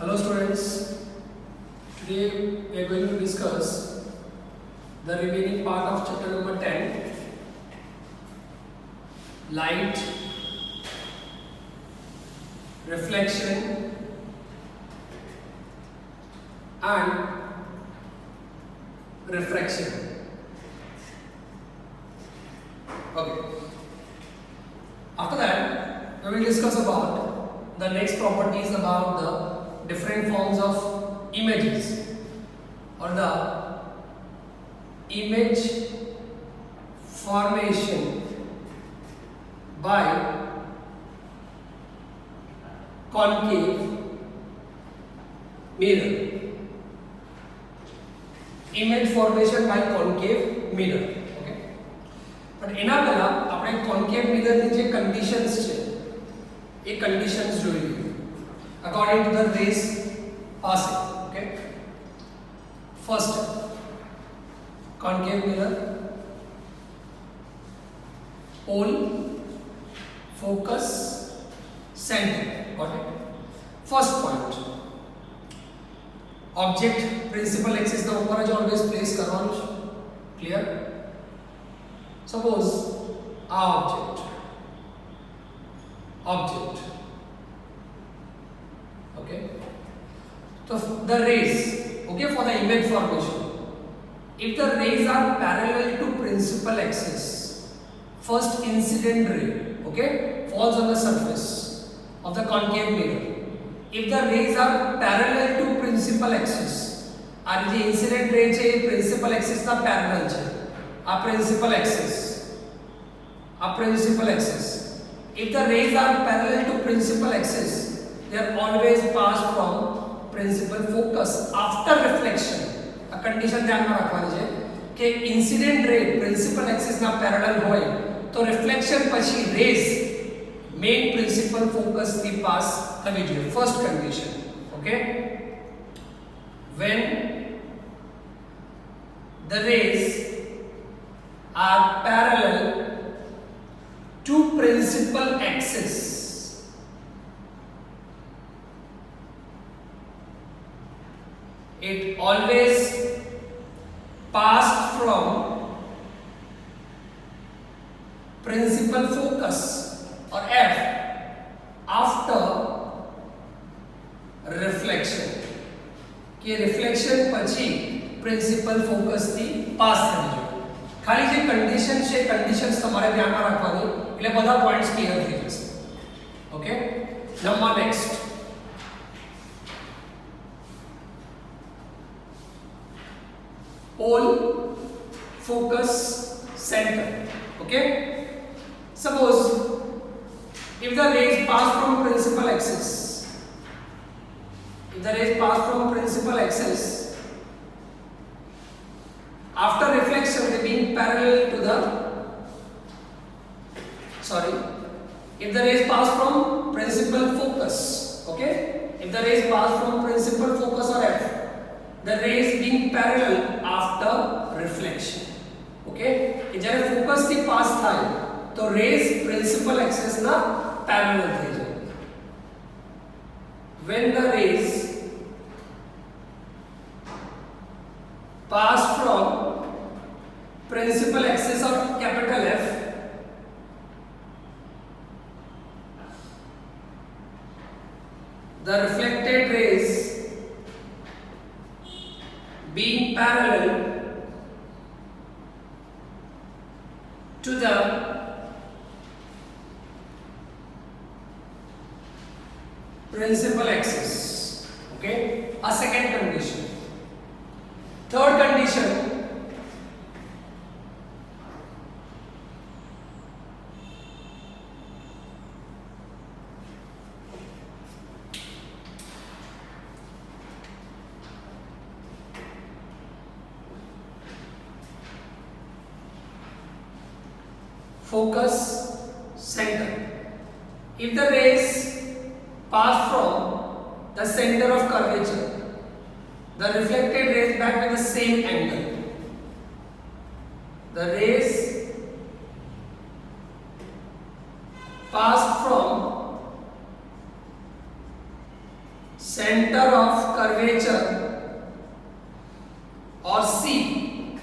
Hello students, today we are going to discuss the remaining part of chapter number 10, light, reflection and refraction. Okay. After that, we will discuss about the next properties about the different forms of images or the image formation by concave mirror. Image formation by concave mirror. Okay. પણ એના પહેલા આપણે concave mirror ની જે conditions છે એ conditions જોઈ લઈએ according to the rays passing. Okay. First, concave mirror, pole, focus, center. Got it? First point, object principal axis ના ઉપર જ always place કરવાનું છે. Clear? Suppose આ object okay, so the rays, okay, for the image formation, if the rays are parallel to principal axis, first incident ray, okay, falls on the surface of the concave mirror. If the rays are parallel to principal axis, આ જે incident ray છે એ principal axis ના parallel છે, આ principal axis. If the rays are parallel to principal axis, they are always passed from principal focus after reflection. A condition ધ્યાનમાં રાખવાની છે કે incident ray principal axis ના parallel હોય તો reflection પછી rays main principal focus થી pass થવી જોઈએ. First condition. Okay. When the rays are parallel to principal axis, it always passed from principal focus or F after reflection. कि reflection પછી principal focus થી pass થવી જોઈએ. ખાલી જે condition છે conditions તમારે ધ્યાનમાં રાખવાની એટલે બધા points clear થઈ જશે. Okay. Number next, pole, focus, center. Okay. Suppose if the rays pass from principal axis, after reflection they being parallel to the if the rays pass from principal focus, okay, if the rays pass from principal focus or F, the rays being parallel after reflection. Okay, જ્યારે focus થી pass થાય તો rays principal axis ના parallel થઈ જાય. When the rays pass from principal axis of capital F, the reflected rays being parallel to the principal axis. Okay, a second condition. Third condition, focus, center. If the rays pass from the center of curvature, the reflected rays back with the same angle. The rays passed from center of curvature or C,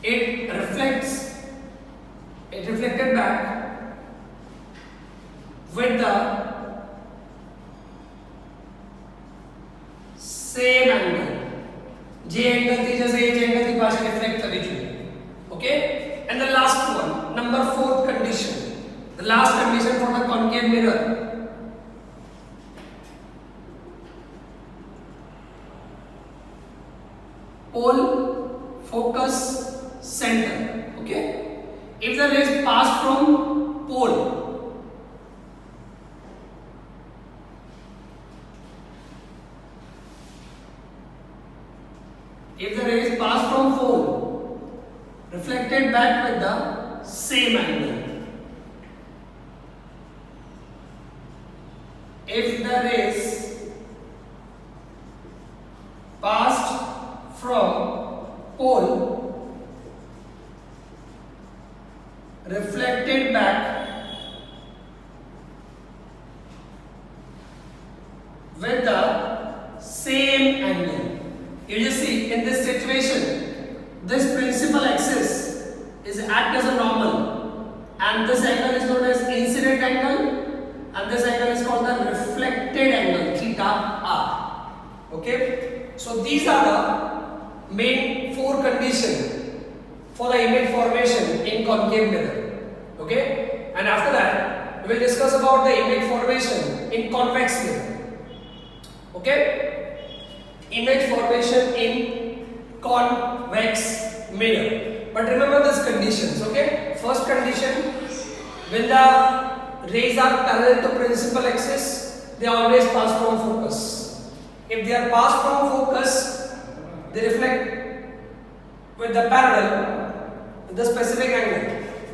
it reflected back with the same angle. J angle थी जैसे ये angle थी पास reflect करनी चाहिए. Okay, and the last one, number 4th condition, the last condition for the concave mirror. Pole, focus, center. Okay, if the rays pass from pole, reflected back with the same angle. If the rays passed from pole, reflected back with the same angle. You just see in this situation, this principal axis is act as a normal, and this angle is known as incident angle, and this angle is called the reflected angle, theta r. Okay, so these are the main 4 conditions for the image formation in concave mirror. Okay, and after that we will discuss about the image formation in convex mirror. Okay, image formation in convex mirror. But remember these conditions. Okay, first condition, when the rays are parallel to principal axis, they always pass from focus. If they are passed from focus, they reflect with the parallel with the specific angle.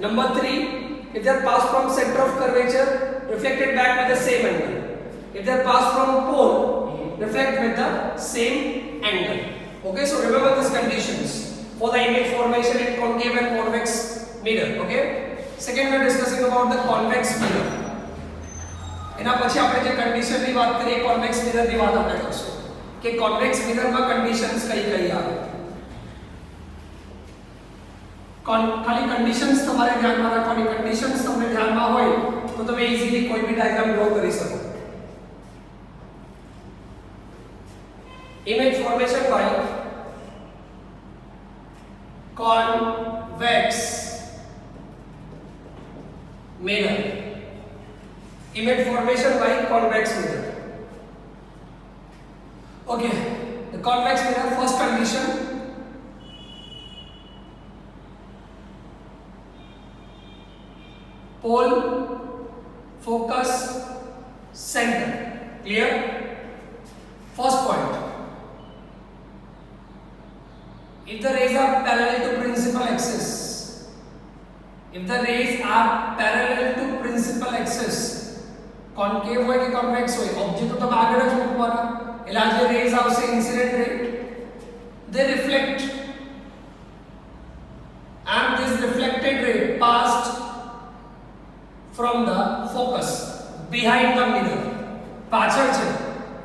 Number 3, if they are passed from center of curvature, reflected back with the same angle. If they are passed from pole, reflect with the same angle. Okay, so remember these conditions for the image formation in concave and convex mirror. Okay, second we are discussing about the convex mirror. એના પછી આપણે જે condition ની વાત કરીએ convex mirror ની વાત આપણે કરશું કે convex mirror માં conditions કઈ કઈ આવે. ખાલી conditions તમારે ધ્યાનમાં રાખવાની. conditions તમને ધ્યાનમાં હોય તો તમે easily કોઈ भी diagram draw કરી શકો. Image formation by convex mirror. Image formation by convex mirror. Okay, the convex mirror, first condition, pole, focus, center. Clear? First point, if the rays are parallel to principal axis, if the rays are parallel to principal axis, concave હોય કે convex હોય, object તો તમે આગળ જ મૂકવાના. એટલે આ જે રેઝ આવશે incident ray, they reflect, and this reflected ray passed from the focus behind the mirror. પાછળ છે,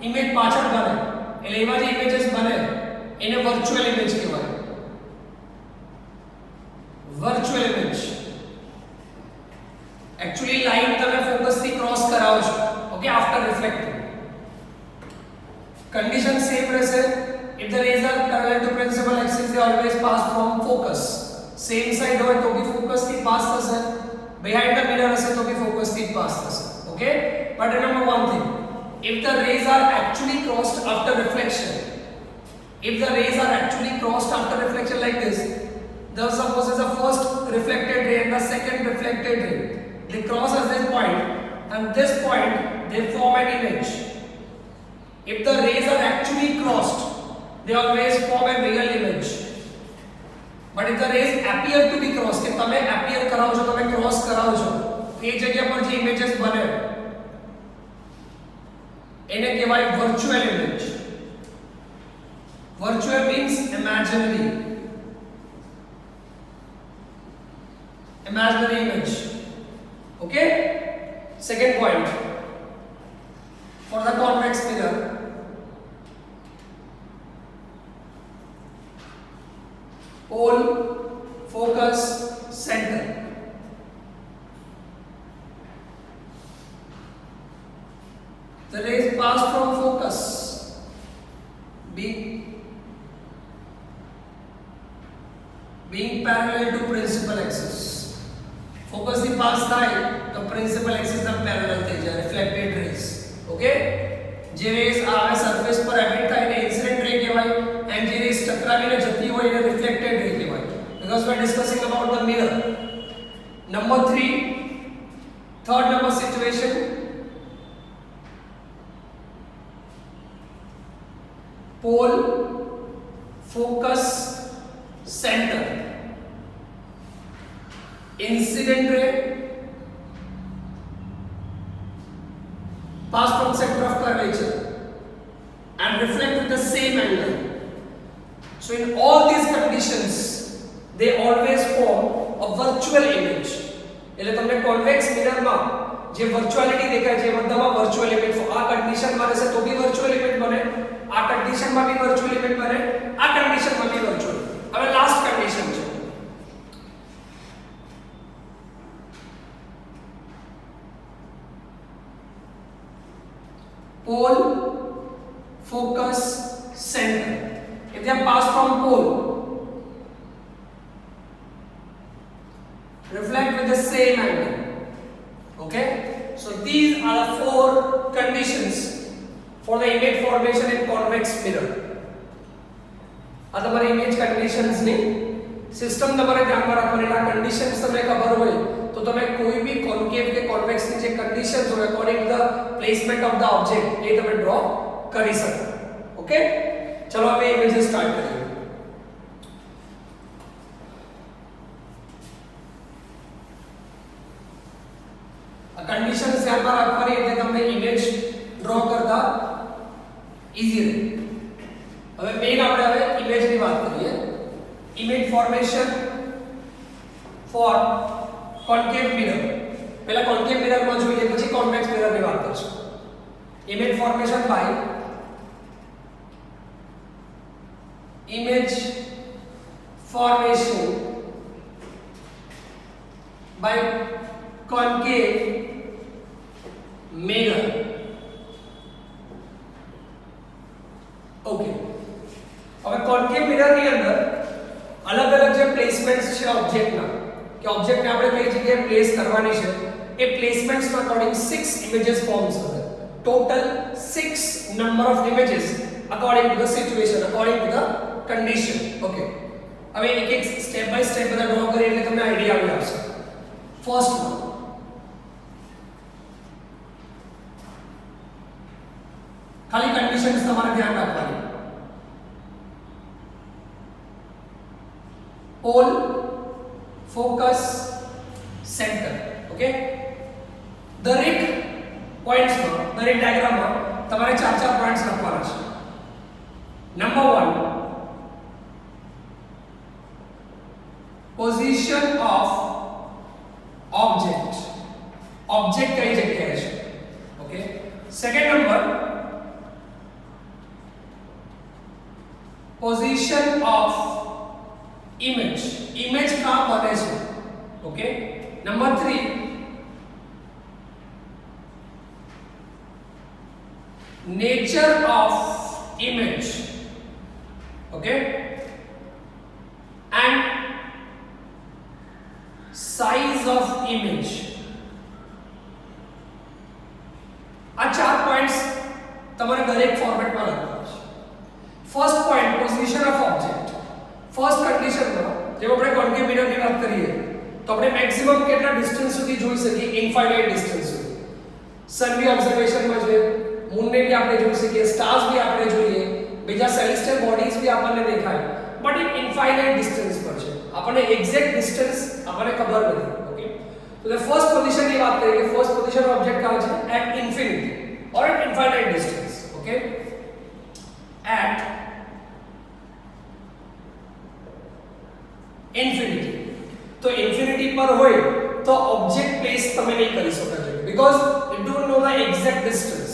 ઇમેજ પાછળ બને, એટલે એવા જે ઇમેजेस બને એને વર્ચ્યુઅલ ઇમેજ કહેવાય. વર્ચ્યુઅલ ઇમેજ एक्चुअली लाइन તમે ફોકસ થી ક્રોસ કરાવો છો. Okay, after reflecting condition same રહેશે. if the rays are parallel to principal axis, they always pass from focus. same side હોય તો બી ફોકસ થી પાસ થશે, behind the mirror હશે તો બી ફોકસ થી પાસ થશે. okay, but remember one thing, if the rays are actually crossed after reflection, if the rays are actually crossed after reflection like this, there supposes the first reflected ray and the second reflected ray, they cross at this point, and this point they form an image. If the rays are actually crossed, they always form a real image. But if the rays appear to be crossed, કે તમે appear કરાવો છો, તમે cross કરાવો છો, એ જગ્યા પર જે images બને એને કહેવાય virtual image. Virtual means imaginary. Imaginary image. Okay, second point for the convex mirror. pole, focus, center. The rays pass from focus being parallel to principal axis. Focus થી પાસ થાય તો પ્રિન્સિપલ એક્સિસ ના parallel થઈ જાય reflected rays. Okay, જે rays આ surface પર emit થાય એને ઇન્સિડન્ટ રે કહેવાય એન્ડ જે રેઝ ટકરાવીને જતી હોય એને રિફ્લેક્ટેડ રે કહેવાય. Because we are discussing about the mirror. Number 3, third number situation, pole, focus, center. Incident ray pass from center of curvature and reflect with the same angle. So in all these conditions they always form a virtual image. એટલે તમને convex મિરરમાં જે વર્ચ્યુઆલિટી દેખાય છે એ બધામાં virtual image આ કન્ડિશનમાં રહેશે તો બી વર્ચ્યુઅલ ઇમેજ બને, આ કન્ડિશનમાં બી વર્ચ્યુઅલ ઇમેજ બને, આ કન્ડિશનમાં બી વર્ચ્યુઅલ. હવે લાસ્ટ કન્ડિશન છે pole, focus, center. If they are passed from pole, reflect with the same angle. Okay, so these are the 4 conditions for the image formation in convex mirror. આ તમારી image conditions ની system તમારે ધ્યાનમાં રાખવાની. આ conditions તમને ખબર હોય તો તમે કોઈ બી કોન્કેવ કે કોન્વેક્સ ની જે કન્ડિશન્સ હોય according to the placement of the object એ તમે ડ્રો કરી શકો. ઓકે, ચલો હવે ઇમેજ સ્ટાર્ટ કરીએ. આ કન્ડિશન્સ ધ્યાનમાં રાખવાની એટલે તમને ઇમેજ ડ્રો કરતા ઈઝી રહે. હવે મેઈન આપણે હવે ઇમેજ ની વાત કરીએ. Image formation for concave mirror. પહેલા કોન્કેવ મિરર માં જોઈએ પછી કોન્વેક્સ મિરર ની વાત કરીશું. Image formation by image formation by concave mirror. Okay, હવે કોન્કેવ મિરર ની અંદર અલગ અલગ જે પ્લેસમેન્ટ્સ છે ઓબ્જેક્ટના કે ઓબ્જેક્ટને આપણે કઈ જગ્યાએ પ્લેસ કરવાની છે એ પ્લેસમેન્ટ્સ ના અકોર્ડિંગ 6 ઇમેजेस ફોર્મ્સ થશે. Total 6 number of images according to the situation, according to the condition. Okay, હવે એક એક સ્ટેપ બાય સ્ટેપ બધા ડ્રો કરીએ એટલે તમને આઈડિયા આવી આવશે. ફર્સ્ટ વન, ખાલી કન્ડિશન્સ તમારે ધ્યાન રાખવાની. pole, focus, center. Okay, દરેક પોઈન્ટ્સ માં દરેક ડાયાગ્રામ માં તમારે 4 પોઈન્ટ્સ લખવાના છે. Number 1, position of object. Object કઈ જગ્યાએ છે. Okay, second number, position of image. image कहां बने છે. Okay, number 3, nature of image. okay, and size of image. આ 4 પોઈન્ટ્સ તમારે દરેક ફોર્મેટમાં લખવાના છે. First point, position of object. First કન્ડિશનમાં જેમ આપણે કોન્કેવ મિરરની વાત કરીએ તો આપણે મેક્સિમમ કેટલા ડિસ્ટન્સ સુધી જોઈ શકીએ, ઇન્ફાઇનાઇટ ડિસ્ટન્સ સુધી. સનની ઓબ્ઝર્વેશનમાં છે, મૂનને બી આપણે જોઈ શકીએ, સ્ટાર્સ બી આપણે જોઈએ, બીજા સેલેસ્ટિયલ બોડીઝ બી આપણને દેખાય, બટ એક ઇન્ફાઇનાઇટ ડિસ્ટન્સ પર છે. આપણને એક્ઝેક્ટ ડિસ્ટન્સ આપણને ખબર નથી. ઓકે, તો ધ ફર્સ્ટ પોઝિશનની વાત કરીએ કે ફર્સ્ટ પોઝિશન ઓબ્જેક્ટ કહાં છે, at infinity or at infinite distance. Okay, at infinity. તો ઇન્ફિનિટી પર હોય તો ઓબ્જેક્ટ પ્લેસ તમે નહીં કરી શકો છો because you don't know the exact distance,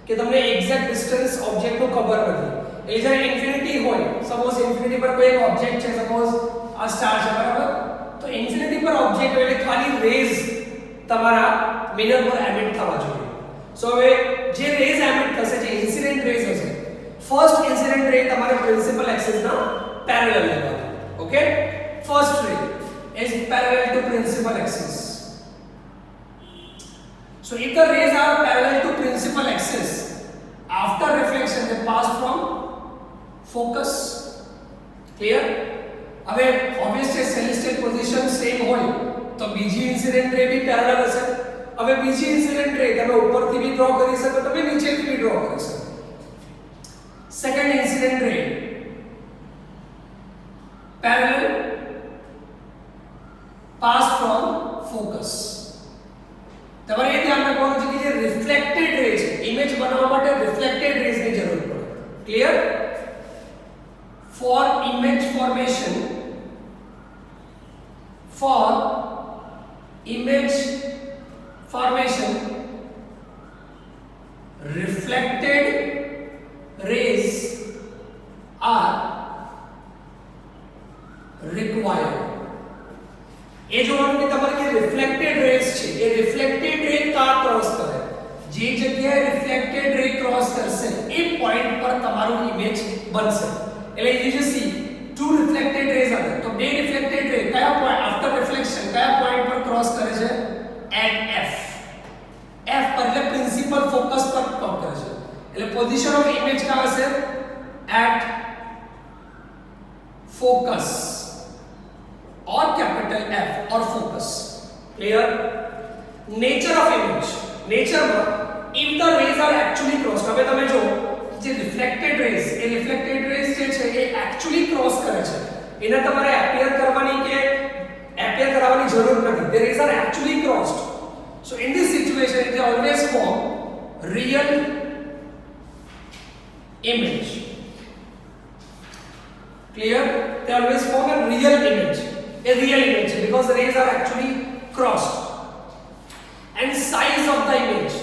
કે તમને એક્ઝેક્ટ ડિસ્ટન્સ ઓબ્જેક્ટનું ખબર નથી. એટલે જ્યારે ઇન્ફિનિટી હોય, સપોઝ ઇન્ફિનિટી પર કોઈ એક ઓબ્જેક્ટ છે, સપોઝ આ સ્ટાર છે, બરાબર, તો ઇન્ફિનિટી પર ઓબ્જેક્ટ હોય એટલે ખાલી રેઝ તમારા મિરર પર એમિટ થવા જોઈએ. સો હવે જે રેઝ એમિટ થશે, જે ઇન્સિડન્ટ રેઝ હશે, ફર્સ્ટ ઇન્સિડન્ટ રે તમારે પ્રિન્સિપલ એક્સિસ ના પેરેલલ લેવાની. ઓકે, ફર્સ્ટ રે is parallel to principal axis. So if the rays are parallel to principal axis, after reflection they pass from focus. Clear? હવે obviously celestial position same હોય તો બીજી incident ray બી parallel હશે. હવે બીજી incident ray તમે ઉપરથી બી ડ્રો કરી શકો, તમે નીચેથી બી ડ્રો કરી શકો. Second incident ray parallel pass from focus. તમારે એ ધ્યાન રાખવાનું છે કે જે રિફ્લેક્ટેડ રે છે, ઇમેજ બનાવવા માટે રિફ્લેક્ટેડ રેઝ ની જરૂર પડે. Clear? For image formation, reflected rays are required. એ જોવાનું કે તમારે જે રિફ્લેક્ટેડ રેઝ છે એ રિફ્લેક્ટેડ રે કા ક્રોસ કરે, જે જગ્યાએ રિફ્લેક્ટેડ રે ક્રોસ કરશે એ પોઈન્ટ પર તમારું ઇમેજ બનશે. એટલે you just see two reflected rays are there, તો બે રિફ્લેક્ટેડ રે કયા પોઈન્ટ આફ્ટર રિફ્લેક્શન કયા પોઈન્ટ પર ક્રોસ કરે છે? at f. f પર એટલે પ્રિન્સિપલ ફોકસ પર ક્રોસ કરે છે. એટલે પોઝિશન ઓફ ઇમેજ કા હશે? at focus or capital F or focus. Clear? Nature of image. Nature માં if the rays are actually crossed, હવે તમે જો જે રિફ્લેક્ટેડ રેઝ, એ રિફ્લેક્ટેડ રેઝ જે છે એ actually cross કરે છે, એને તમારે appear કરવાની જરૂર નથી. The rays are actually crossed. So in this situation they always form real image. Clear? They always form a real image. A real image because the rays are actually crossed. And size of the image.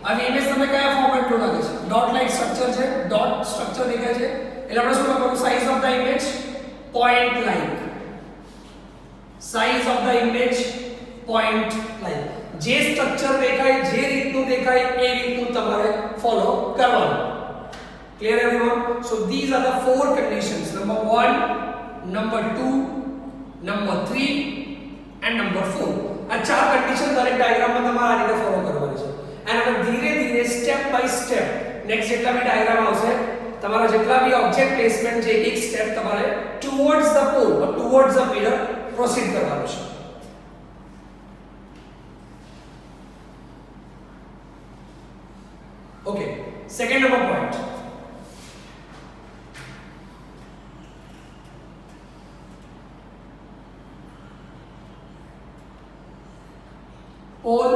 अब image તમે કયા format નો લાગે છે? Dot like structure છે, dot structure દેખાય છે, એટલે આપણે શું લખવાનું? Size of the image point like. Size of the image point like. જે સ્ટ્રક્ચર દેખાય, જે રીતનું દેખાય એ રીતનું તમારે ફોલો કરવાનું. Clear everyone? So these are the four conditions. Number 1, number 2, number 3 and number 4. આ ચાર કન્ડિશન દરેક ડાયાગ્રામમાં તમારે આ રીતે ફોલો કરવાની છે. અને હવે ધીરે ધીરે સ્ટેપ બાય સ્ટેપ નેક્સ્ટ જેટલા બી ડાયાગ્રામ આવશે, તમારા જેટલા બી ઓબ્જેક્ટ પ્લેસમેન્ટ છે એક સ્ટેપ તમારે towards the pole or towards the mirror proceed કરવાનું છે. Okay, second number point. Pole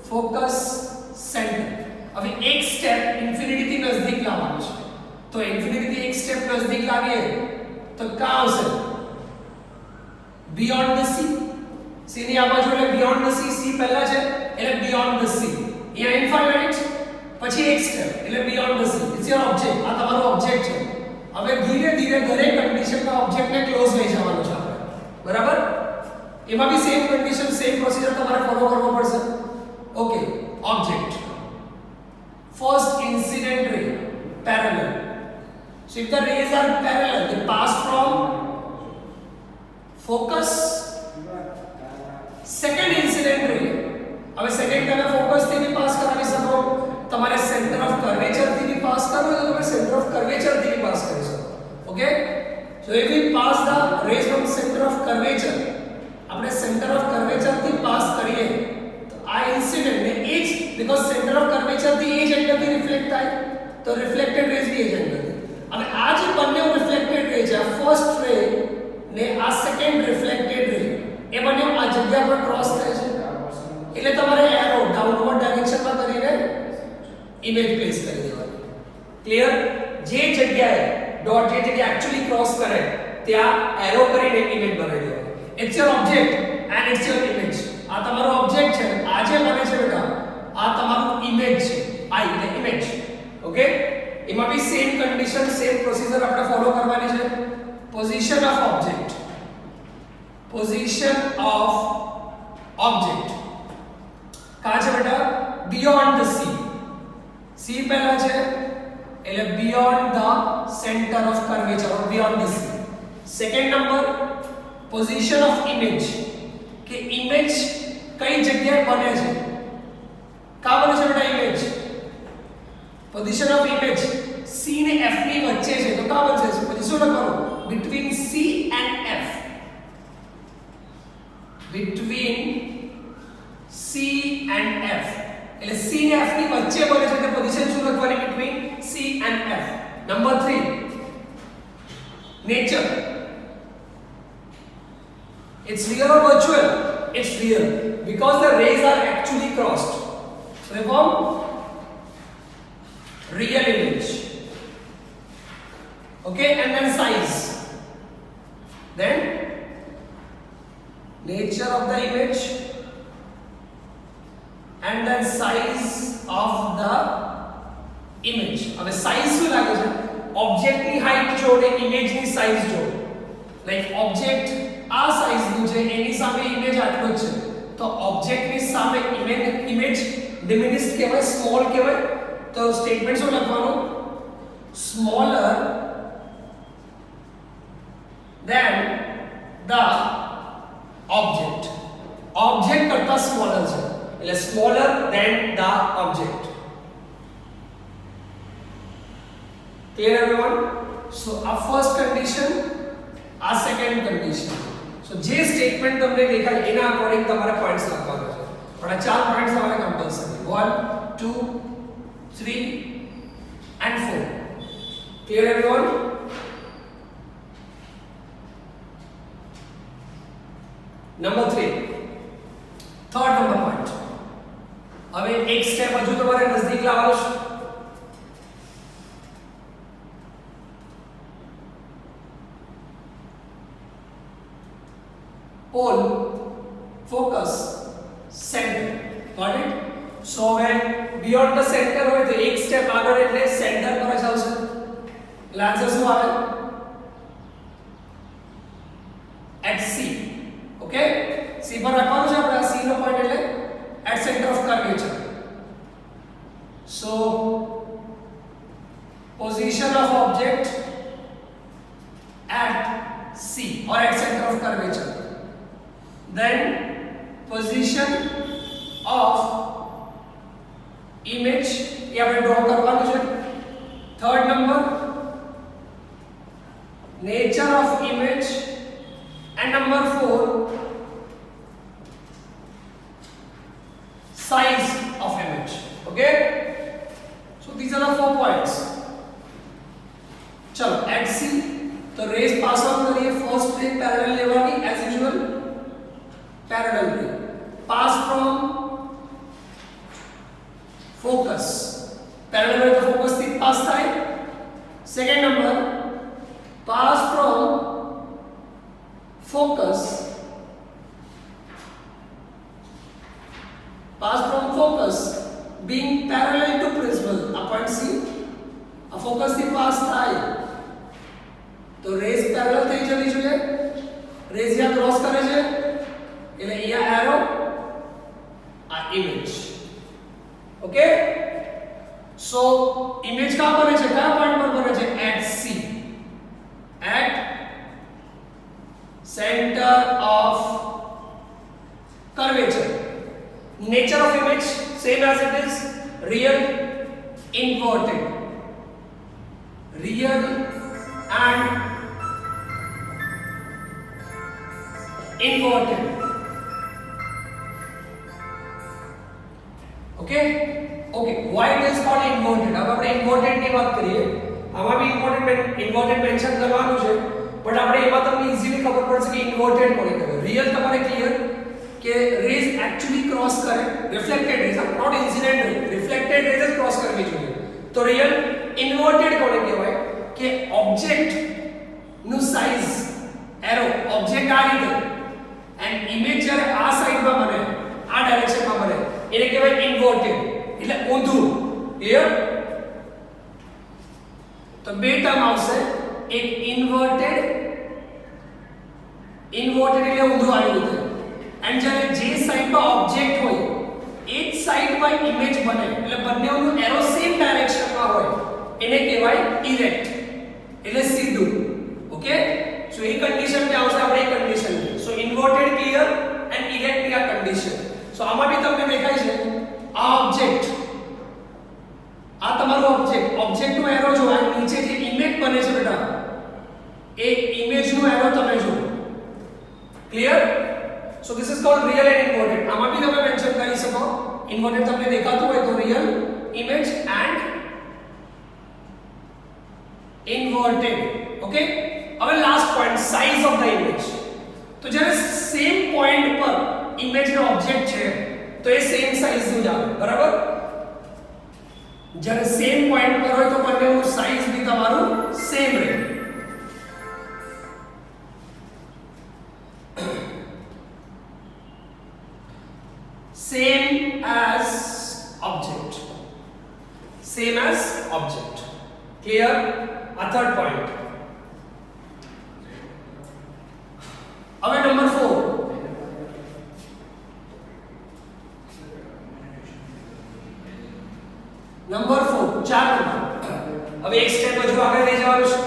focus centre. હવે એક સ્ટેપ ઇન્ફિનિટી થી નજદીક લાવવાનું છે, તો ઇન્ફિનિટી થી એક સ્ટેપ નજદીક લાવીએ તો કા આવશે? Beyond the C. સી ની આ બાજુ એટલે બિયોન્ડ ધ સી, સી પહેલા છે એટલે બિયોન્ડ ધ સી. અહીંયા ઇન્ફાઇનાઇટ પછી એક સ્ટેપ એટલે beyond the C. It's your object. આ તમારો ઓબ્જેક્ટ છે. હવે ધીરે ધીરે દરેક કન્ડિશનમાં ઓબ્જેક્ટને ક્લોઝ લઈ જવાનો છે આપણે, બરાબર? એમાં બી સેમ કન્ડિશન, સેમ પ્રોસીજર તમારે ફોલો કરવો પડશે. Okay, object first incident ray parallel. So if the rays are parallel they pass from focus. second incident ray, હવે સેકન્ડ તમે ફોકસ થી બી પાસ કરાવી શકો, તમારે સેન્ટર ઓફ કર્વેચર થી બી પાસ કરવો તો તમે સેન્ટર ઓફ કર્વેચર થી બી પાસ કરી શકો. Okay, so if we pass the rays from center of curvature, આપણે સેન્ટર ઓફ કર્વેચર થી પાસ કરીએ તો આ ઇન્સિડન્ટ ને એ જ, બીકોઝ સેન્ટર ઓફ કર્વેચર થી એ જ એંગલ થી રિફ્લેક્ટ થાય, તો રિફ્લેક્ટેડ રેઝ બી એ જ એંગલ થી. હવે આ જે બંને રિફ્લેક્ટેડ રે છે, આ ફર્સ્ટ રે ને આ સેકન્ડ રિફ્લેક્ટેડ રે, એ બંને આ જગ્યા પર ક્રોસ થાય છે, એટલે તમારે એરો ડાઉનવર્ડ ડાયરેક્શનમાં કરીને ઇમેજ પ્લેસ કરી દેવાની. ક્લિયર? જે જગ્યાએ ડોટ જે જગ્યાએ એક્ચ્યુઅલી ક્રોસ કરે ત્યાં એરો કરીને ઇમેજ બનાવી દેવાની. It's your object and it's your image. આ તમારો ઓબ્જેક્ટ છે, આ જે બને છે બેટા આ તમારું ઇમેજ છે. આ એટલે ઇમેજ. ઓકે એમાં બી સેમ કન્ડિશન સેમ પ્રોસીજર આપણે ફોલો કરવાની છે પોઝિશન ઓફ ઓબ્જેક્ટ कहाँ છે બેટા beyond the c પહેલા છે એટલે beyond the center of curvature or beyond the c second number position of image કે image કઈ જગ્યાએ બને છે કા બને છે બેટા image position of image c ને f ની વચ્ચે છે તો કા બનશે પછી શું લખવાનું between c and f between C and F એટલે C ને F ની વચ્ચે બને છે એટલે પોઝિશન શું લખવાની between C and F number 3 nature it's real or virtual it's real because the rays are actually crossed so they form real image okay and then size then nature of the image and then size of the image હવે size શું લાગે છે object ની height જોડે image ની size જોડે like object આ size નું છે એની સામે ઇમેજ આટલો જ છે તો ઓબ્જેક્ટ ની સામે ઇમેજ ડિમિનિશ્ડ કહેવાય સ્મોલ કહેવાય તો સ્ટેટમેન્ટ શું લખવાનું smaller than the object object કરતા સ્મોલર છે એટલે smaller than the object clear everyone so our first condition our second condition so જે સ્ટેટમેન્ટ તમને દેખાય એના અકોર્ડિંગ તમારે પોઈન્ટ્સ લખવાના છે પણ આ ચાર પોઈન્ટ્સ તમારે compulsory 1 2 3 and 4 clear everyone number 3 third number point હવે એક સ્ટેપ હજુ તમારે નજદીક લાવવાનો છે pole focus center got it so when beyond the center હોય તો એક સ્ટેપ આગળ એટલે સેન્ટર પર જ આવશે એટલે આન્સર શું આવે at c ઓકે c પર રાખવાનું છે આપણે c નો પોઈન્ટ એટલે at center of curvature so position of object at c or at center of curvature then position of image ये આપણે ડ્રો કરવાનું છે third number nature of image and number 4 size of image okay so these are the 4 points चलो at c तो raise pass on करिए first ray parallel लेवानी as usual parallel रे पास from focus parallel रे तो focus थी पास થાય second number pass from focus pass from focus being parallel to principal a point c a focus થી pass થાય તો રેઝ પેરેલલ થઈ જવી જોઈએ રેઝ યા ક્રોસ કરે છે એટલે અહીંયા એરો આ ઇમેજ ઓકે સો ઇમેજ કા બને છે કયા પોઈન્ટ પર બને છે at c at center of curvature nature of image same as it is real inverted real and inverted okay okay why it is called inverted अब આપણે inverted ની વાત કરીએ આમાં બી inverted મેન્શન કરવાનું છે બટ આપણે એમાં તમને ઈઝીલી ખબર પડશે કે inverted કોને કહેવાય real તમારે ક્લિયર કે રેઝ एक्चुअली क्रॉस करे reflected rays not incident ray reflected rays cross करવી જોઈએ તો રિયલ ઇન્વર્ટેડ કોને કહેવાય કે ઓબ્જેક્ટ નું સાઈઝ એરો ઓબ્જેક્ટ આ રીતે એન્ડ ઇમેજ જ્યારે આ સાઈડમાં બને આ ડાયરેક્શનમાં બને એને કહેવાય ઇન્વર્ટેડ એટલે ઊંધું ક્લિયર તો બે ટર્મ આવશે, એક ઇન્વર્ટેડ એટલે ઊંધું આવી રીતે, એન્ડ જ્યારે જે સાઈડમાં ઓબ્જેક્ટ હોય એ જ સાઈડમાં ઇમેજ બને એટલે બંનેનું એરો સેમ ડાયરેક્શનમાં હોય એને કહેવાય ઇરેક્ટ એટલે સીધું. ઓકે, સો એ કન્ડિશન કે આવશે આપણે એ condition. So inverted clear and erect ની આ કન્ડિશન. સો આમાં બી તમને દેખાય છે આ ઓબ્જેક્ટ, આ તમારો ઓબ્જેક્ટ નો એરો જો આ નીચે જે ઇમેજ બને છે બેટા એ ઇમેજ નો એરો તમે જો. Clear? So this is called real and inverted. આમાં બી તમે મેન્શન કરી શકો ઇન્વર્ટેડ તમને દેખાતું હોય તો real image and inverted. Okay, હવે last point size of the image. તો જ્યારે સેમ પોઈન્ટ પર ઇમેજ નો ઓબ્જેક્ટ છે તો એ સેમ સાઈઝ નું જ આવે, બરાબર? જ્યારે સેમ પોઈન્ટ પર હોય તો બંનેનું સાઈઝ બી તમારું સેમ રહે. Same as object. Same as object. Clear? A third point. હવે નંબર 4. Number 4 4 number. હવે એક સ્ટેપ હજુ આગળ લઈ જવાનું છે.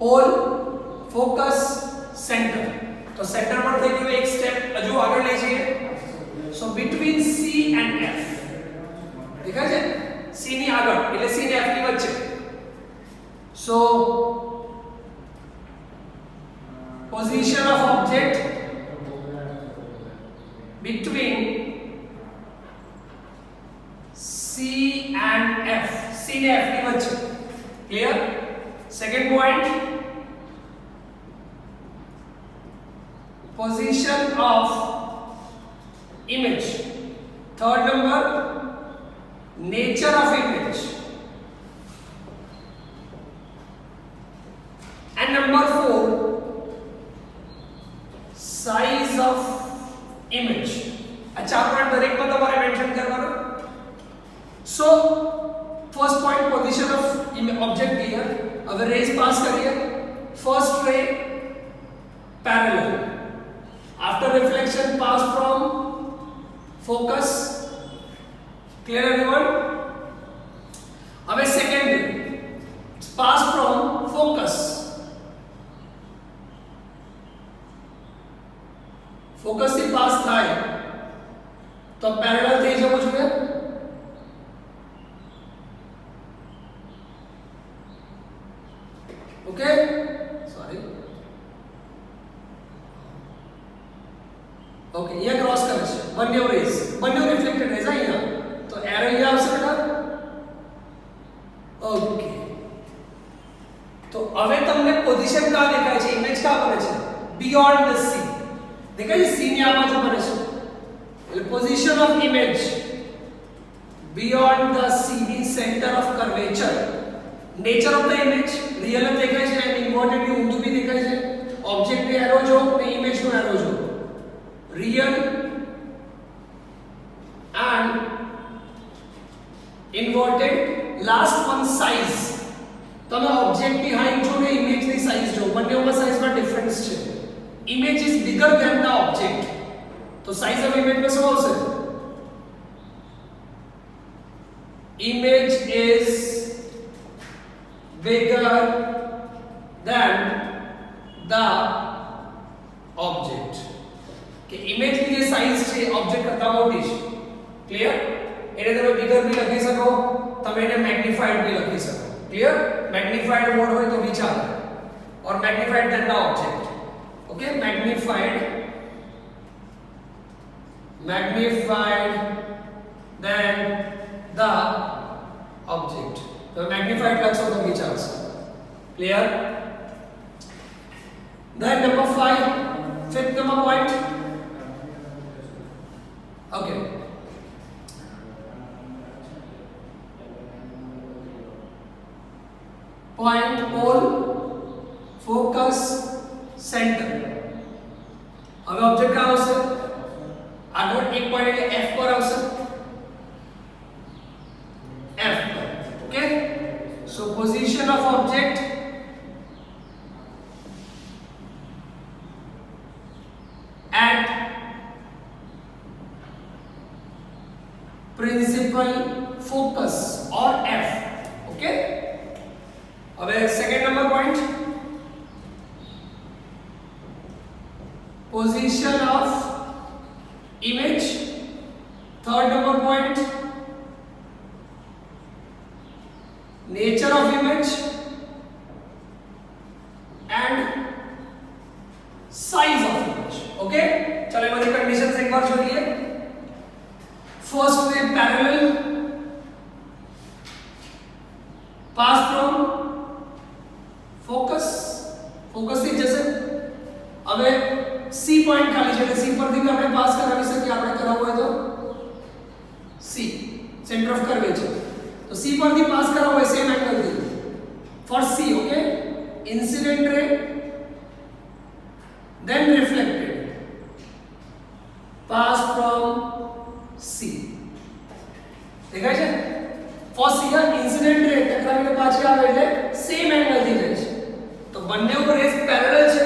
Pole, focus, centre. તો સેન્ટર પર થઈ ગયું એક સ્ટેપ હજુ આગળ લઈ જઈએ. સો between C and F. દેખાય છે? C ની આગળ એટલે C ને F ની વચ્ચે. સો position of object between C and F. C ને F ની વચ્ચે. Clear? Second point, position of image. Third number, nature of image. And number 4, size of image. આ ચાર પોઈન્ટ દરેકમાં તમારે મેન્શન કરવાનો. So first point position of object clear. હવે rays pass કરીએ. ફર્સ્ટ રે parallel, after reflection pass from focus. Clear everyone? હવે second ray pass from focus. Focus થી પાસ થાય તો પેરેલલ થઈ જવું જોઈએ. Okay, sorry. ઓકે, ये क्रॉस કરે છે બંને રેઝ, બંને રિફ્લેક્ટેડ રેઝ અહીંયા તો એરો અહીંયા આવશે બેટા. ઓકે, તો હવે તમને પોઝિશન કા દેખાય છે, ઇમેજ કા બને છે બિયોન્ડ ધ સી. દેખાય છે સી ની આ બાજુ બને છે એટલે position of image beyond the C means center of curvature. Nature of the image real में देखाय છે and inverted भी ઊંધું भी देखाय છે. ऑब्जेक्ट ने एरो जो ने इमेज નો एरो जो real and inverted. last one size. તમે ઓબ્જેક્ટ ની હાઈટ જો ને ઇમેજ ની સાઈઝ જો બંનેમાં સાઈઝમાં ડિફરન્સ છે. Image is bigger than the object. તો સાઈઝ ઓફ ઇમેજ માં શું આવશે? Image is bigger than the object. કે ઇમેજ ની જે સાઈઝ છે ઓબ્જેક્ટ કરતા મોટી છે. ક્લિયર? એને તમે બિગર भी લખી શકો, તમે એને મેગ્નિફાઈડ भी લખી શકો. ક્લિયર? મેગ્નિફાઈડ મોડ હોય તો વિચાર और magnified than the object. Okay, magnified than the object. तो मैग्निफाइड लक्षण तो विचार से. Clear? Then number 5, fifth number point. Okay, point, pole, focus, center. હવે ઓબ્જેક્ટ કા આવશે આગળ એક પોઈન્ટ એટલે F પર આવશે, F પર. Okay, so position of object at principal focus or F. Okay, હવે second number point, position of image. Third number point, nature of image and size of image. Okay, चलो हमारी conditions एक बार जोड़िए. First way parallel pass from focus, focus થી જશે. હવે C point ખાલી છે એટલે C પરથી બી આપણે પાસ કરાવી શકીએ, આપણે કરાવવું હોય તો C સેન્ટર ઓફ કર્વેચર, તો C પરથી પાસ કરાવવું હોય સેમ એંગલ થી for C. Okay, incident ray then reflected pass from C. દેખાય છે? for C ઇન્સિડન્ટ રે ટકરાવીને પાછી આવે એટલે સેમ એંગલ થી જાય છે, તો બંને ઉપર રેસ પેરેલલ છે.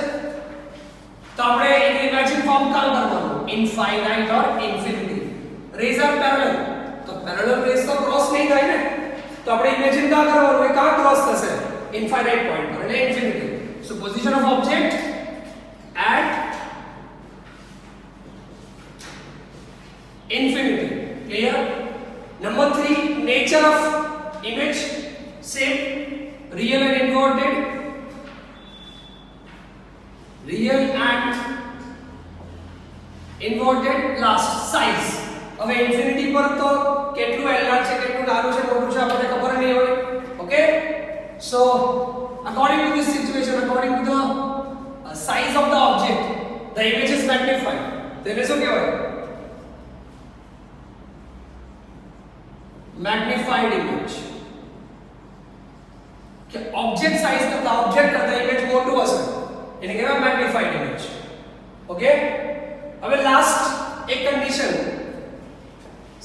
तो આપણે એને ઇમેજિન ફોર્મ કામ કરવાનું, ઇનફાઇનાઇટ ઓર ઇન્ફિનિટી. રેઝ આર પેરેલલ, તો પેરેલલ રેઝ તો ક્રોસ નહીં થાય ને, તો આપણે ઇમેજિન કા કરવાનું, એ કા ક્રોસ થશે, ઇનફાઇનાઇટ પોઈન્ટ પર એટલે infinity. So position of object at infinity. Clear? Number 3, nature of image same, real and inverted, real and inverted. last size. હવે ઇન્ફિનિટી પર તો કેટલું એલઆર છે, કેટલું નાનું છે, મોટું છે આપણને ખબર નહીં હોય. Okay, so according to this situation, according to the size of the object, the image is magnified. તેને શું કહેવાય? magnified image. કે ઓબ્જેક્ટ સાઇઝ કરતા ઓબ્જેક્ટ કરતા ઇમેજ મોટું હશે એને કહેવાય મેગ્નિફાઈડ ઇમેજ. ઓકે, હવે લાસ્ટ એક condition,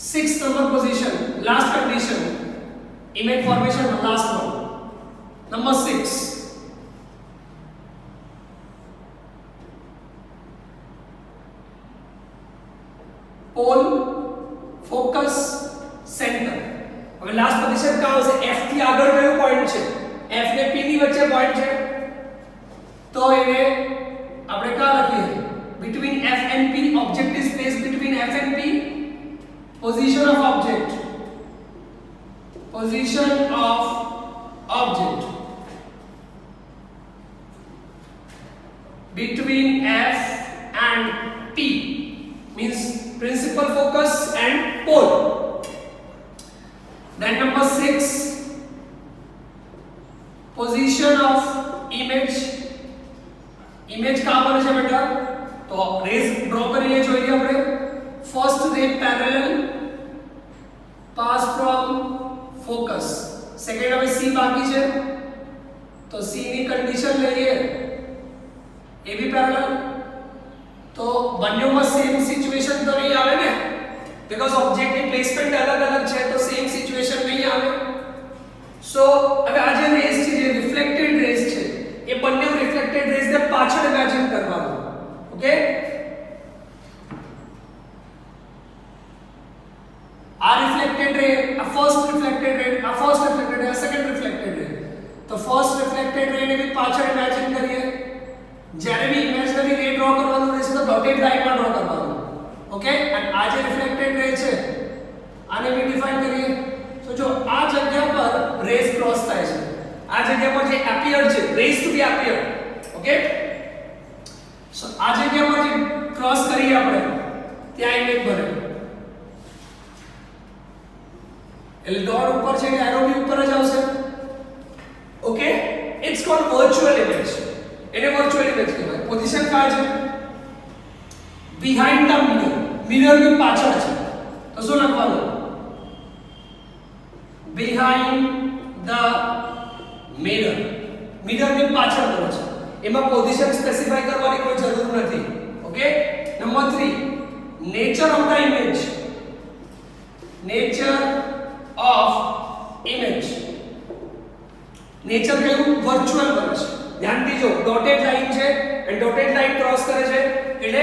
6th number position, last condition image formation માં last one, number 6, pole focus centre. હવે લાસ્ટ પોઝિશન કા આવશે? F થી આગળ કયો પોઈન્ટ છે? F ને P ની વચ્ચે પોઈન્ટ છે, तो ये આપણે કા લખીએ? between F and P, object is placed between F and P. position of object, position of object between F and P means principal focus and pole. Then number 6, position of image. Image कहां बने છે બેટા? તો rays draw કરી લે જોઈએ આપણે. First રે parallel pass from focus, second હવે C બાકી છે તો C ની કન્ડિશન લઈએ, એ બી પેરેલલ, તો બંનેમાં સેમ સિચ્યુએશન તો નહીં આવે ને, બીકોઝ ઓબ્જેક્ટની પ્લેસમેન્ટ અલગ અલગ છે તો સેમ સિચ્યુએશન નહીં આવે. સો હવે આ જે રેઝ છે, જે રિફ્લેક્ટેડ રેઝ છે, એ બંને રિફ્લેક્ટેડ રેઝ ને પાછળ ઇમેજિન કરવાનું. ઓકે, આ રિફ્લેક્ટેડ રે, આ ફર્સ્ટ રિફ્લેક્ટેડ રે, આ ફર્સ્ટ રિફ્લેક્ટેડ રે, આ સેકન્ડ રિફ્લેક્ટેડ રે, તો ફર્સ્ટ રિફ્લેક્ટેડ રે ને બી પાછળ ઇમેજિન કરીએ. જ્યારે બી ઇમેજનરી રે ડ્રો કરવાનું રહેશે તો ડોટેડ લાઈનમાં ડ્રો કરવાનું. ઓકે, અને આ જે રિફ્લેક્ટેડ રે છે આને બી ડિફાઇન કરીએ. તો જો આ જગ્યા પર રેઝ ક્રોસ થાય છે, આ જગ્યા પર જે એપિયર છે, રેઝ ટુ બી એપિયર. ઓકે, સો આ જગ્યા પર જે ક્રોસ કરીએ આપણે ત્યાં ઇમેજ બને, એટલે ડોટ ઉપર છે કે એરો બી ઉપર જ આવશે. Okay, it's called virtual image. એને વર્ચ્યુઅલ ઇમેજ કહેવાય. પોઝિશન કા છે? બિહાઇન્ડ ધ મિરર, મિરર ની પાછળ છે, તો શું લખવાનું? behind the mirror. મિરર ની પાછળ બને છે, એમાં પોઝિશન સ્પેસિફાઈ કરવાની કોઈ જરૂર નથી. Okay, number 3, nature of the image, nature of image, nature કેવું વર્ચ્યુઅલ બને છે. ધ્યાનથી જો ડોટેડ લાઈન છે અને ડોટેડ લાઈન ક્રોસ કરે છે એટલે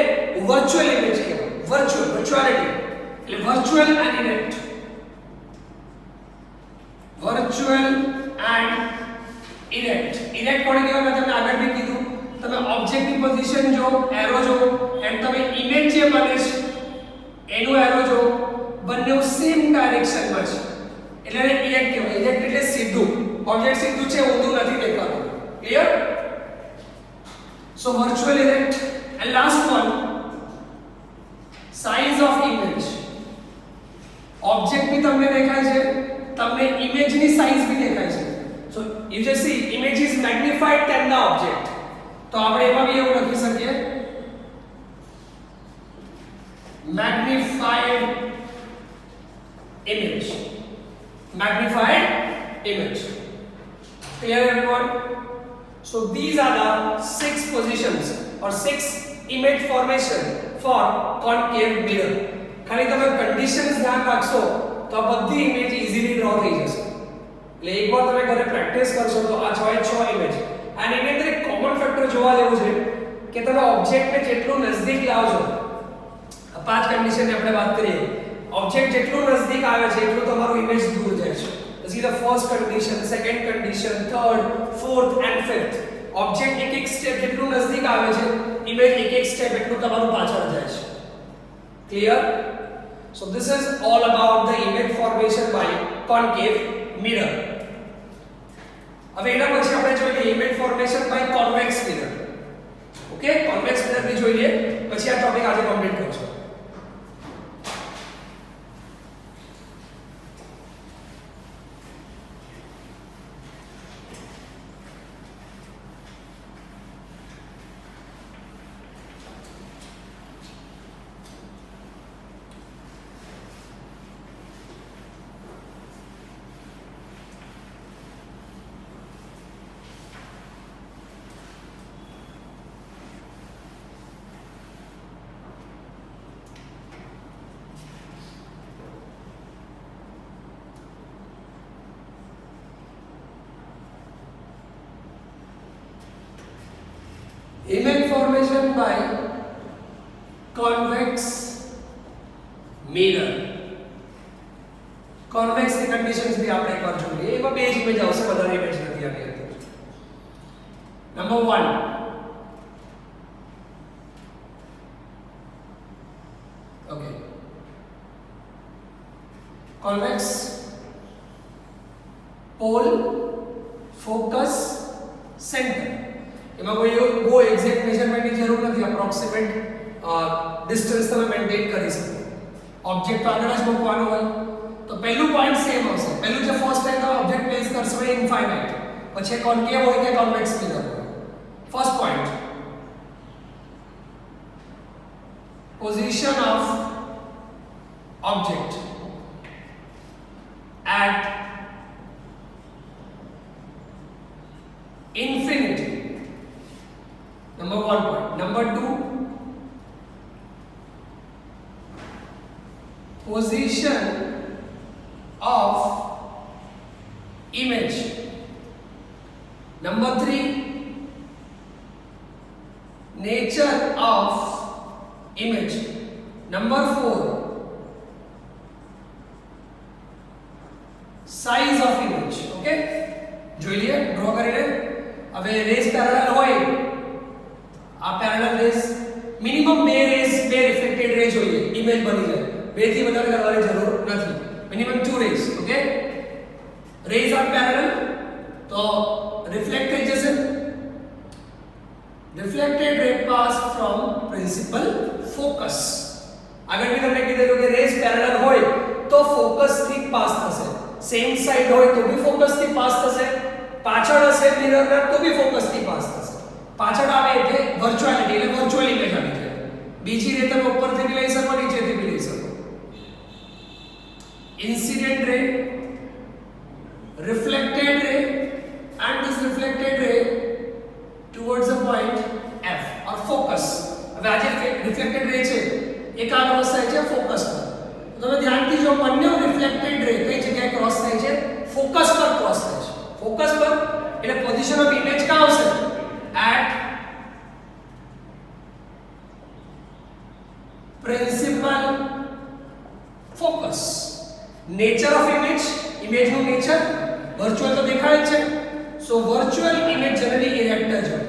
વર્ચ્યુઅલ ઇમેજ કહેવાય. વર્ચ્યુઅલિટી એટલે virtual and erect, virtual and erect. Erect કોને કહેવાય મેં તમને આગળ બી કીધું. તમે ઓબ્જેક્ટની પોઝિશન જો, એરો જો એન્ડ તમે ઇમેજ જે બને છે એનો એરો જો, બંને સેમ ડાયરેક્શનમાં છે એટલે એને ઇરેક્ટ કહેવાય. ઇરેક્ટ એટલે સીધું, ઓબ્જેક્ટ સીધું છે, ઊંધું નથી દેખાતું. Clear? So virtual erect. And last one, size of image. Object બી તમને દેખાય છે, તમને ઇમેજની સાઇઝ બી દેખાય છે. So you just see image is magnified than the object. તો આપણે એમાં બી એવું લખી શકીએ magnified image, magnified image. Clear everyone? So these are the 6 positions or 6 image formation for concave mirror. ખાલી તમે કન્ડિશન્સ ધ્યાન રાખશો તો આ બધી ઇમેજ ઈઝીલી ડ્રો થઈ જશે. એટલે એકવાર તમે ઘરે પ્રેક્ટિસ કરશો તો આ 6 ઇમેજ. અને એની અંદર એક કોમન ફેક્ટર જોવા જેવું છે કે તમે ઓબ્જેક્ટને જેટલું નજદીક લાવજો, આ 5 કન્ડિશનની આપણે વાત કરીએ, ઓબ્જેક્ટ જેટલું નજદીક આવે છે એટલું તમારું ઇમેજ દૂર જાય છે. પછી the first condition, second condition, third, fourth and fifth. Object એક સ્ટેપ જેટલું નજદીક આવે છે, ઇમેજ એક સ્ટેપ એટલું તમારું પાછળ જાય છે. Clear? So this is all about the image formation by concave mirror. હવે એના પછી આપણે જોઈએ image formation by convex mirror. Okay, convex mirror બી જોઈએ, પછી આ ટોપિક આજે કમ્પ્લીટ કરશું. Image formation by convex mirror. Convex ની conditions भी આપણે એકવાર જોઈએ. એમાં બે જ ઇમેજ આવશે, વધારે ઇમેજ નથી આની અંદર. Number 1, okay, convex pole focus center. એમાં કોઈ બહુ એક્ઝેક્ટ મેઝરમેન્ટની જરૂર નથી, અપ્રોક્સિમેટ ડિસ્ટન્સ તમે મેન્ટેન કરી શકો. ઓબ્જેક્ટ આગળ જ મૂકવાનો હોય તો પહેલું પોઈન્ટ સેમ આવશે. પહેલું જે ફર્સ્ટ ટાઈમ તમે ઓબ્જેક્ટ પ્લેસ કરશો એ ઇન્ફાઇનાઇટ, પછી કોન્કેવ હોય કે કોન્વેક્સ મિરર હોય. First point, position of object at infinity. Number 1 point. Number 2, position of image. Number 3, nature of image. Number 4, size of image. Okay, જોઈ લઈએ ડ્રો કરીને. હવે રેસ પેરેલલ હોય, આ પેરેલલ રેસ મિનિમમ બે રિફ્લેક્ટેડ રે જોઈએ image બની જાય. બે થી વધારે કરવાની જરૂર નથી, minimum 2 rays. Okay, rays are parallel તો રિફ્લેક્ટ થઈ જશે. Reflected ray pass from principal focus. આગળ બી તમને કીધેલું કે રેસ પેરેલલ હોય તો ફોકસ થી પાસ થશે, સેમ સાઈડ હોય તો બી ફોકસ થી પાસ થશે, પાછળ હશે મિરરના તો બી ફોકસ થી પાસ થશે. પાછળ આવે એટલે વર્ચ્યુઅલિટી એટલે વર્ચ્યુઅલ ઇમેજ આવી જાય. બીજી રીતે તમે ઉપરથી બી લઈ શકો, નીચેથી બી લઈ શકો. Incident ray, reflected ray and this reflected ray towards the point F or focus. હવે આ જે reflected ray છે એક આ ક્રોસ થાય છે ફોકસ પર. તો તમે ધ્યાનથી જો બંને રિફ્લેક્ટેડ રે કઈ જગ્યાએ ક્રોસ થાય છે? ફોકસ પર ક્રોસ થાય છે. ફોકસ પર એટલે પોઝિશન ઓફ ઇમેજ ક્યાં આવશે? At principal focus. Nature of image, ઇમેજનું નેચર વર્ચ્યુઅલ તો દેખાય જ છે. So virtual image generally erect જ હોય.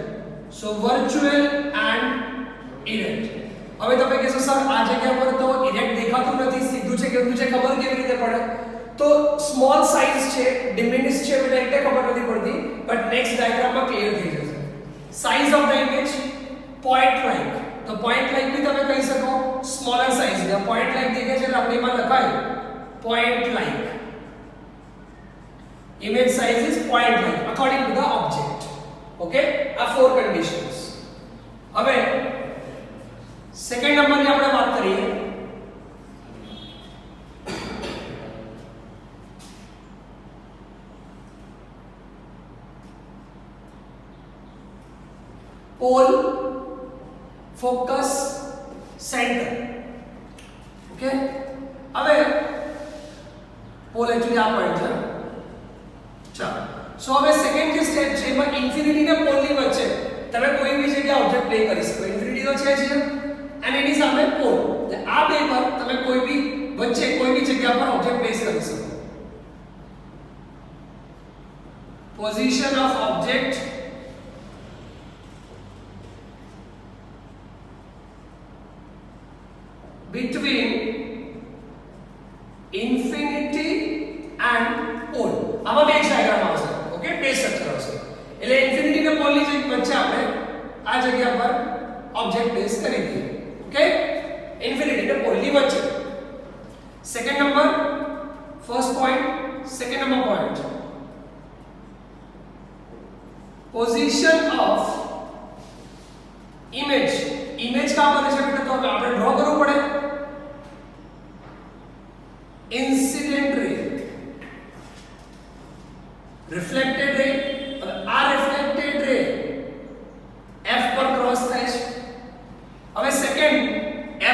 So virtual and erect. હવે તમે કહેશો સર આ જગ્યા પર તો ઇરેક્ટ દેખાતું નથી, સીધું છે કેવું છે ખબર કેવી રીતે પડે? તો સ્મોલ સાઇઝ છે, ડિમિનિશ છે એટલે એટલે ખબર નથી પડતી, બટ નેક્સ્ટ ડાયાગ્રામમાં ક્લિયર થઈ જશે. Size of the image point like. તો પોઈન્ટ લાઈક બી તમે કહી શકો સ્મોલર સાઇઝ. ને પોઈન્ટ લાઈક દેખાય છે એટલે આપણે એમાં લખાય point like. Image size is point like according to the object. Okay, આ 4 conditions. હવે સેકન્ડ નંબરની આપણે વાત કરીએ. Pole, focus, centre. ઓકે, હવે પોલ એકચ્યુઅલી આ પોઈન્ટ છે. ચાલો, સો હવે સેકન્ડ જે સ્ટેપ છે એમાં ઇન્ફિનિટી ને પોલની વચ્ચે તમે કોઈ બી જગ્યાએ ઓબ્જેક્ટ પ્લે કરી શકો. ઇન્ફિનિટી તો છે જ અને એની સામે પોલ. એટલે આ બે પર તમે કોઈ બી વચ્ચે કોઈ બી જગ્યા પર ઓબ્જેક્ટ પ્લેસ કરી શકો. Position of object between infinity and pole. આમાં બે ડાયાગ્રામ આવશે. ઓકે, બે સ્ટ્રક્ચર આવશે. એટલે ઇન્ફિનિટી ને પોલ ની વચ્ચે આપણે આ જગ્યા પર ઓબ્જેક્ટ પ્લેસ કરી દઈએ. ઓકે, ઇન્ફિનિટી ને પોલ ની વચ્ચે. Second number, first point, second number point. Position of image. Image કા બને છે બેટા? તો આપણે ડ્રો કરવું પડે. Incident ray, reflected ray. आ रिफ्लेक्टेड रे f पर क्रॉस થાય છે. હવે સેકન્ડ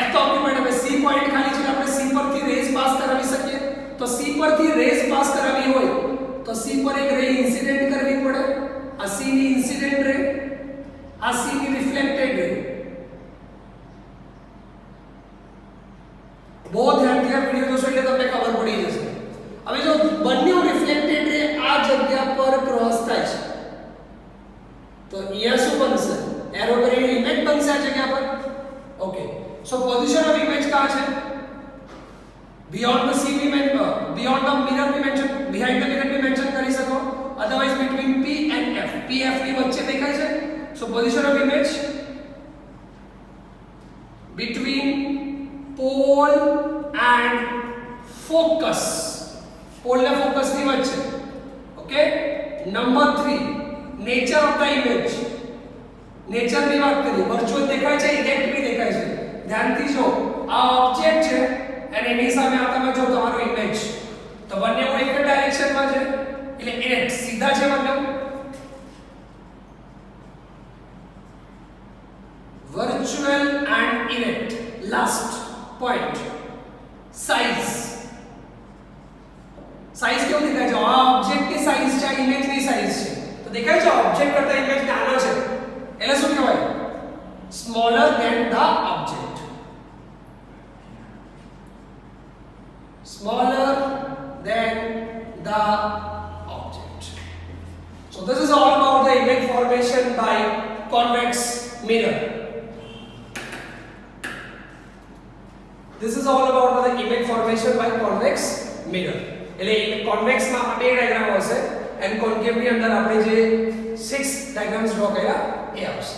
f તો ઓક્યુપાઈડ. હવે c પોઈન્ટ ખાલી છે આપણે c પરથી રેઝ પાસ કરાવી શકીએ. તો c પરથી રેઝ પાસ કરાવી હોય તો c પર એક રે ઇન્સિડેન્ટ કરવી પડે. આ c ની ઇન્સિડેન્ટ રે, આ c ની રિફ્લેક્ટેડ રે. બહુ ધ્યાનથી આ વિડિયો જોશો એટલે તમને ખબર પડી જશે. હવે જો બંને રિફ્લેક્ટેડ રે આ જગ્યા પર ક્રોસ થાય છે તો અહીંયા શું બનશે? એરો કરીને ઇમેજ બનશે આ જગ્યા પર. Okay, so position of image કા છે? બિયોન્ડ ધ સી બી બિયોન્ડ ધ મિરર બી મેન્શન, બિહાઇન્ડ ધ મિરર બી મેન્શન કરી શકો. Otherwise between p and f, p f ની વચ્ચે દેખાય છે. So position of image between pole and focus. pole ને focus ની વચ્ચે. Okay, number 3, nature of the image. Nature ની વાત કરીએ. વર્ચ્યુઅલ દેખાય છે, ઇરેક્ટ બી દેખાય છે. ધ્યાનથી જો આ ઓબ્જેક્ટ છે અને એની સામે આ તમે જો તમારો ઇમેજ, તો બંને એક જ ડાયરેક્શનમાં છે એટલે ઇરેક્ટ સીધા છે બંને. Virtual and erect. Last point, size. Size કેવું દેખાય છે? આ ઓબ્જેક્ટ ની સાઇઝ છે, આ ઇમેજ ની સાઇઝ છે. તો દેખાય છે ઓબ્જેક્ટ કરતા ઇમેજ નાનો છે એટલે શું કહેવાય? Smaller than the object. smaller than the object. So this is all about the image formation by convex mirror. This is all about the image formation by convex mirror. એટલે convex માં બે diagram આવશે and concave ની અંદર આપણે જે 6 diagrams draw કર્યા એ આવશે.